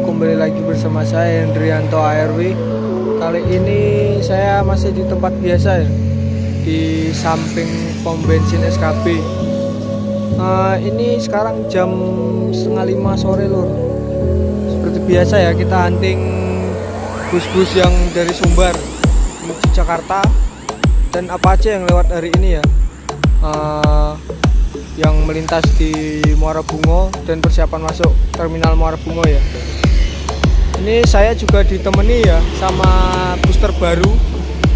kembali lagi bersama saya Hendrianto ARW. Kali ini saya masih di tempat biasa ya, di samping pom bensin SKB. Ini sekarang jam 4:30 sore lur. Seperti biasa ya, kita hunting bus-bus yang dari Sumbar menuju Jakarta dan apa aja yang lewat hari ini ya, yang melintas di Muara Bungo dan persiapan masuk terminal Muara Bungo ya. Ini saya juga ditemani ya sama booster baru.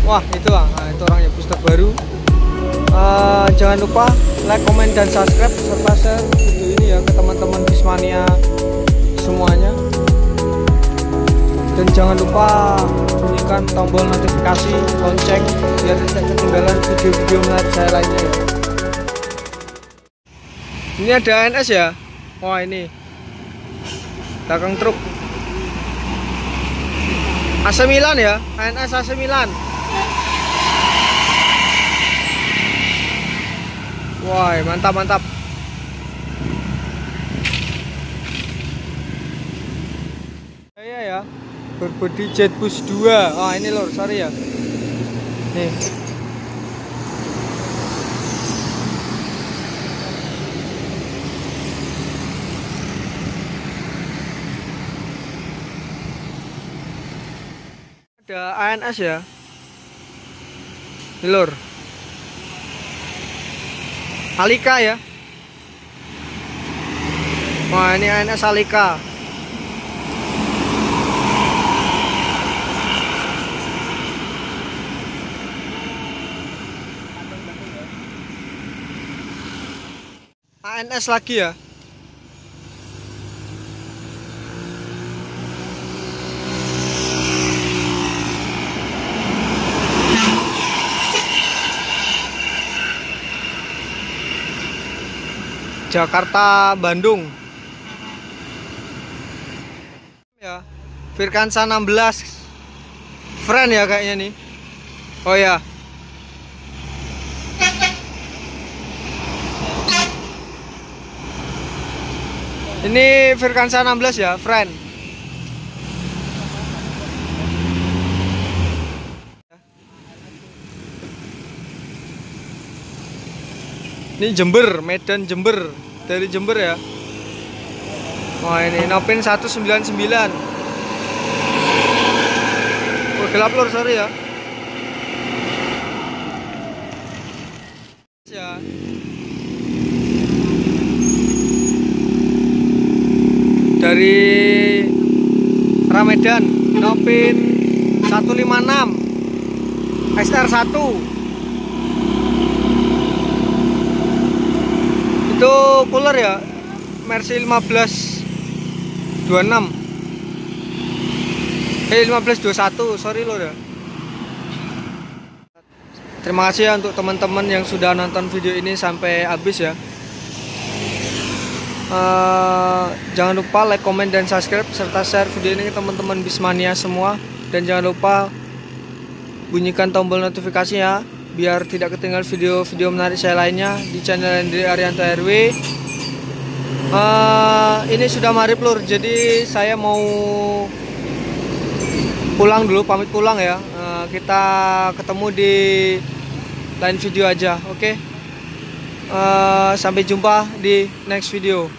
Wah itu orangnya, booster baru. Jangan lupa like, comment, dan subscribe serta share video ini ya ke teman-teman Bismania semuanya. Dan jangan lupa bunyikan tombol notifikasi lonceng biar tidak ketinggalan video-video menarik saya lainnya ya. Ini ada ANS ya. Wah ini belakang truk AC Milan ya, ANS AC Milan. Wah mantap. Saya ya berbodi Jetbus 2. Oh ini lor, sorry ya. Nih. Ada ANS ya, lur, Alika ya. Wah ini ANS Alika. ANS lagi ya. Jakarta Bandung ya, Virkansa 16 friend ya kayaknya nih. Oh ya, ini Virkansa 16 ya friend. Ini Jember, Medan Jember, dari Jember ya. Wah ini Nopin 199. Oh gelap lor, sorry ya. Dari Ramedan, Nopin 156 XR1. Itu cooler ya, Mercy 1526 1521, sorry lo ya. Terima kasih ya untuk teman-teman yang sudah nonton video ini sampai habis ya. Jangan lupa like, comment, dan subscribe serta share video ini ke teman-teman Bismania semua. Dan jangan lupa bunyikan tombol notifikasi ya, biar tidak ketinggalan video-video menarik saya lainnya di channel Hendrianto ARW. Ini sudah maghrib lur, jadi saya mau pulang dulu, pamit pulang ya. Kita ketemu di lain video aja, oke? Sampai jumpa di next video.